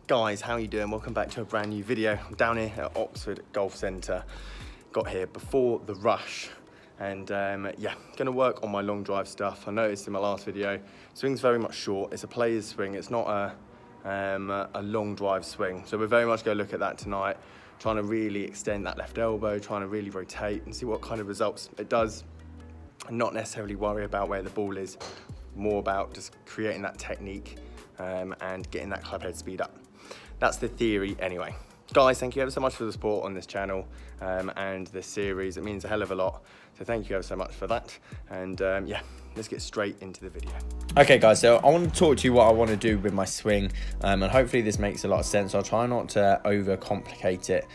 Guys, how are you doing? Welcome back to a brand new video. I'm down here at Oxford Golf Centre. Got here before the rush and yeah, gonna work on my long drive stuff. I noticed in my last video, swing's very much short. It's a player's swing. It's not a long drive swing. So we're very much gonna look at that tonight, trying to really extend that left elbow, trying to really rotate and see what kind of results it does. And not necessarily worry about where the ball is, more about just creating that technique and getting that club head speed up. That's the theory anyway. Guys, thank you ever so much for the support on this channel and this series. It means a hell of a lot. So thank you ever so much for that. And yeah, let's get straight into the video. Okay guys, so I want to talk to you what I want to do with my swing and hopefully this makes a lot of sense. I'll try not to overcomplicate it.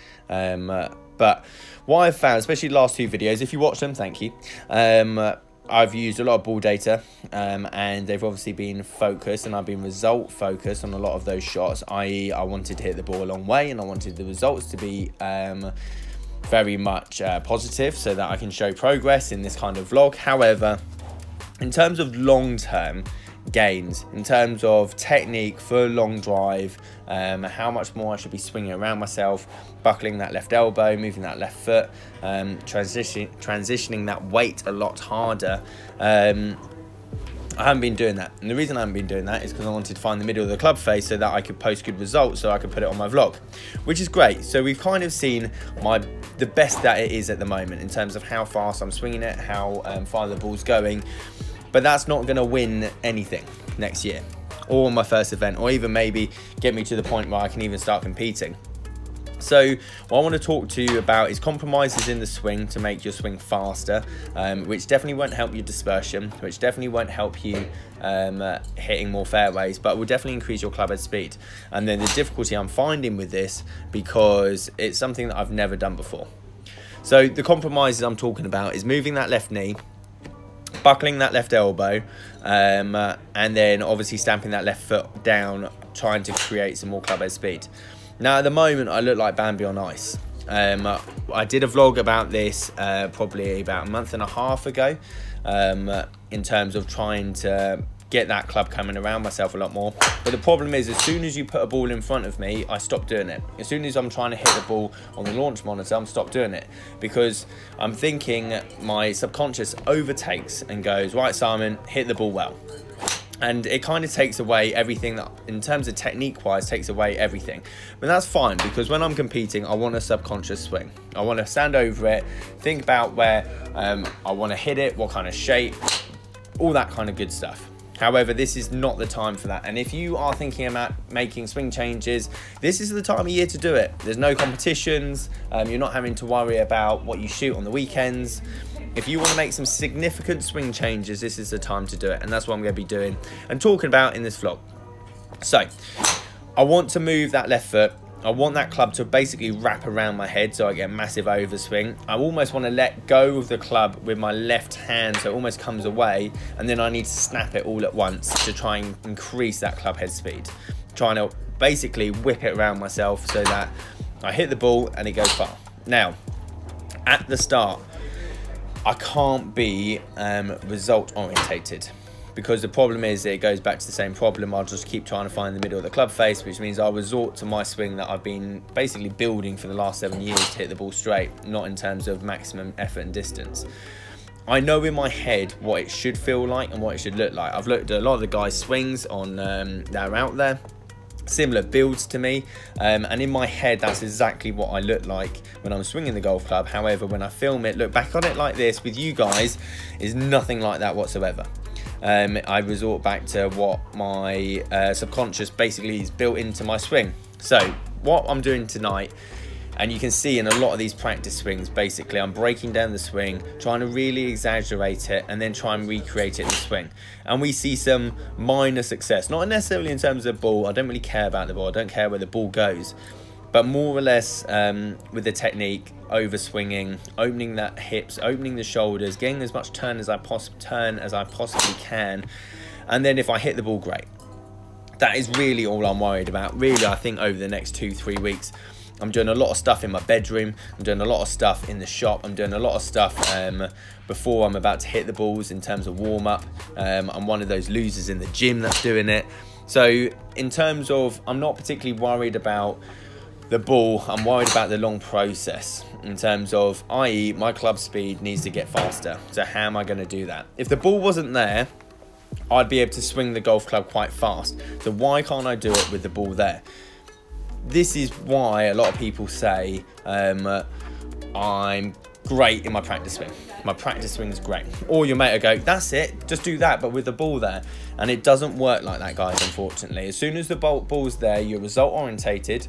But what I've found, especially the last two videos, if you watch them, thank you. I've used a lot of ball data and they've obviously been focused, and I've been result focused on a lot of those shots, i.e. I wanted to hit the ball a long way and I wanted the results to be very much positive so that I can show progress in this kind of vlog. However, in terms of long-term gains, in terms of technique for a long drive, how much more I should be swinging around myself, buckling that left elbow, moving that left foot, transitioning that weight a lot harder. I haven't been doing that, and the reason I haven't been doing that is because I wanted to find the middle of the club face so that I could post good results, so I could put it on my vlog, which is great. So we've kind of seen the best that it is at the moment in terms of how fast I'm swinging it, how far the ball's going. But that's not going to win anything next year or my first event, or even maybe get me to the point where I can even start competing. So what I want to talk to you about is compromises in the swing to make your swing faster, which definitely won't help your dispersion, which definitely won't help you hitting more fairways, but will definitely increase your club head speed. And then the difficulty I'm finding with this, because it's something that I've never done before. So the compromises I'm talking about is moving that left knee, buckling that left elbow, and then obviously stamping that left foot down, trying to create some more club head speed. Now at the moment I look like Bambi on ice. I did a vlog about this probably about a month and a half ago, in terms of trying to get that club coming around myself a lot more. But the problem is, as soon as you put a ball in front of me, I stop doing it. As soon as I'm trying to hit the ball on the launch monitor, I'm stop doing it, because I'm thinking my subconscious overtakes and goes, right Simon, hit the ball well. And it kind of takes away everything that, in terms of technique wise, takes away everything. But that's fine, because when I'm competing, I want a subconscious swing. I want to stand over it, think about where I want to hit it, what kind of shape, all that kind of good stuff. However, this is not the time for that. And if you are thinking about making swing changes, this is the time of year to do it. There's no competitions. You're not having to worry about what you shoot on the weekends. If you want to make some significant swing changes, this is the time to do it. And that's what I'm going to be doing and talking about in this vlog. So I want to move that left foot. I want that club to basically wrap around my head so I get a massive overswing. I almost want to let go of the club with my left hand so it almost comes away, and then I need to snap it all at once to try and increase that club head speed. Trying to basically whip it around myself so that I hit the ball and it goes far. Now, at the start, I can't be result orientated, because the problem is it goes back to the same problem. I'll just keep trying to find the middle of the club face, which means I'll resort to my swing that I've been basically building for the last 7 years to hit the ball straight, not in terms of maximum effort and distance. I know in my head what it should feel like and what it should look like. I've looked at a lot of the guys' swings on that are out there, similar builds to me, and in my head that's exactly what I look like when I'm swinging the golf club. However, when I film it, look back on it like this with you guys, is nothing like that whatsoever. I resort back to what my subconscious basically is built into my swing. So what I'm doing tonight, and you can see in a lot of these practice swings, basically I'm breaking down the swing, trying to really exaggerate it and then try and recreate it in the swing. And we see some minor success, not necessarily in terms of the ball. I don't really care about the ball. I don't care where the ball goes. But more or less with the technique, over swinging, opening that hips, opening the shoulders, getting as much turn as I possibly can. And then if I hit the ball, great. That is really all I'm worried about. Really, I think over the next 2-3 weeks, I'm doing a lot of stuff in my bedroom. I'm doing a lot of stuff in the shop. I'm doing a lot of stuff before I'm about to hit the balls in terms of warm up. I'm one of those losers in the gym that's doing it. So in terms of, I'm not particularly worried about the ball, I'm worried about the long process in terms of, i.e. my club speed needs to get faster. So how am I going to do that? If the ball wasn't there, I'd be able to swing the golf club quite fast. So why can't I do it with the ball there? This is why a lot of people say I'm great in my practice swing. My practice swing is great. Or your mate will go, that's it, just do that, but with the ball there. And it doesn't work like that, guys, unfortunately. As soon as the ball's there, you're result orientated.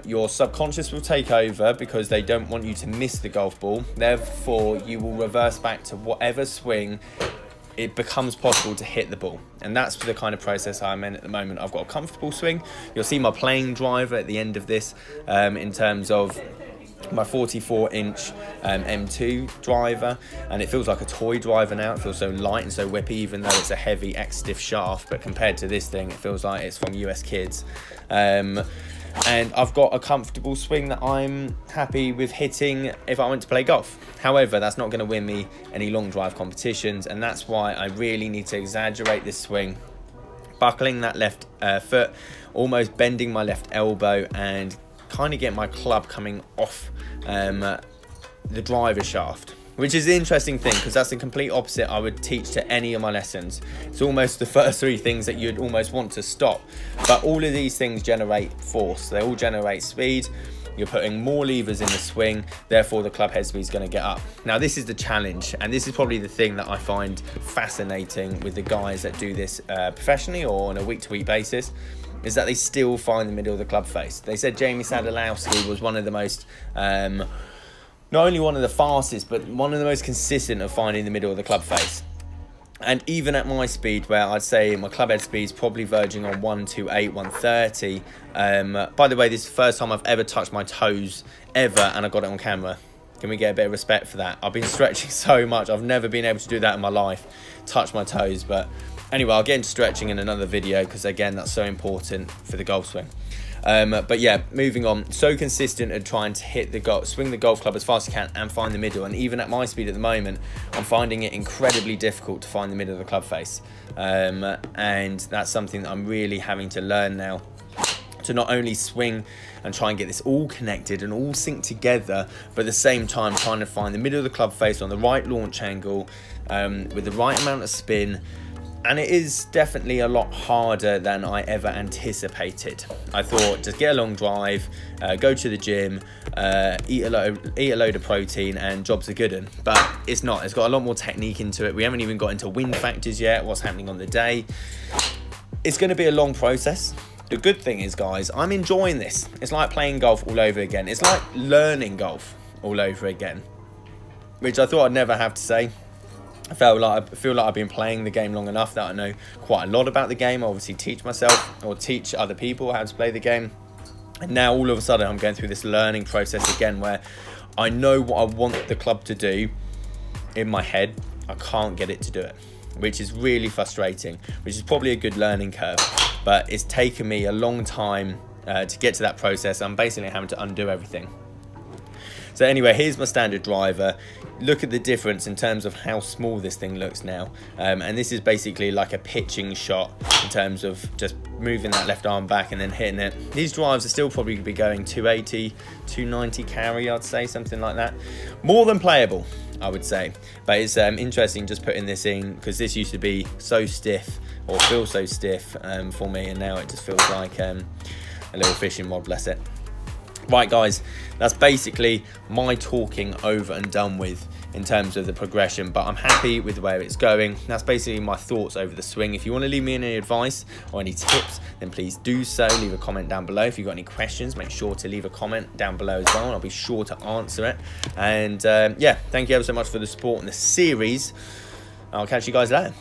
Your subconscious will take over because they don't want you to miss the golf ball. Therefore, you will reverse back to whatever swing it becomes possible to hit the ball. And that's the kind of process I'm in at the moment. I've got a comfortable swing. You'll see my playing driver at the end of this in terms of my 44-inch M2 driver, and it feels like a toy driver now. It feels so light and so whippy, even though it's a heavy X-stiff shaft, but compared to this thing, it feels like it's from US Kids. And I've got a comfortable swing that I'm happy with hitting if I went to play golf. However, that's not going to win me any long drive competitions, and that's why I really need to exaggerate this swing, buckling that left foot, almost bending my left elbow, and kind of get my club coming off the driver shaft, which is the interesting thing because that's the complete opposite I would teach to any of my lessons. It's almost the first three things that you'd almost want to stop, but all of these things generate force. They all generate speed. You're putting more levers in the swing, therefore the club head speed is going to get up. Now this is the challenge, and this is probably the thing that I find fascinating with the guys that do this professionally or on a week-to-week basis, is that they still find the middle of the club face. They said Jamie Sadalowski was one of the most, not only one of the fastest, but one of the most consistent of finding the middle of the club face. And even at my speed, where I'd say my club head speed is probably verging on 128, 130. By the way, this is the first time I've ever touched my toes ever, and I got it on camera. Can we get a bit of respect for that? I've been stretching so much. I've never been able to do that in my life, touch my toes. But anyway, I'll get into stretching in another video because, again, that's so important for the golf swing. But yeah, moving on. So consistent at trying to hit the golf, swing the golf club as fast as you can and find the middle. And even at my speed at the moment, I'm finding it incredibly difficult to find the middle of the club face. And that's something that I'm really having to learn now, to not only swing and try and get this all connected and all synced together, but at the same time trying to find the middle of the club face on the right launch angle with the right amount of spin. And it is definitely a lot harder than I ever anticipated. I thought just get a long drive, go to the gym, eat a load of protein, and jobs are good. But it's not. It's got a lot more technique into it. We haven't even got into wind factors yet, what's happening on the day. It's going to be a long process. The good thing is, guys, I'm enjoying this. It's like playing golf all over again. It's like learning golf all over again, which I thought I'd never have to say. I feel like I've been playing the game long enough that I know quite a lot about the game. I obviously teach myself or teach other people how to play the game. And now all of a sudden I'm going through this learning process again where I know what I want the club to do in my head. I can't get it to do it, which is really frustrating, which is probably a good learning curve. But it's taken me a long time to get to that process. I'm basically having to undo everything. So anyway, here's my standard driver. Look at the difference in terms of how small this thing looks now. And this is basically like a pitching shot in terms of just moving that left arm back and then hitting it. These drives are still probably be going 280, 290 carry, I'd say, something like that. More than playable, I would say. But it's interesting just putting this in because this used to be so stiff, or feel so stiff for me, and now it just feels like a little fishing rod, bless it. Right, guys, that's basically my talking over and done with in terms of the progression, but I'm happy with where it's going. That's basically my thoughts over the swing. If you want to leave me any advice or any tips, then please do so. Leave a comment down below. If you've got any questions, make sure to leave a comment down below as well, and I'll be sure to answer it. And yeah, thank you ever so much for the support in the series. I'll catch you guys later.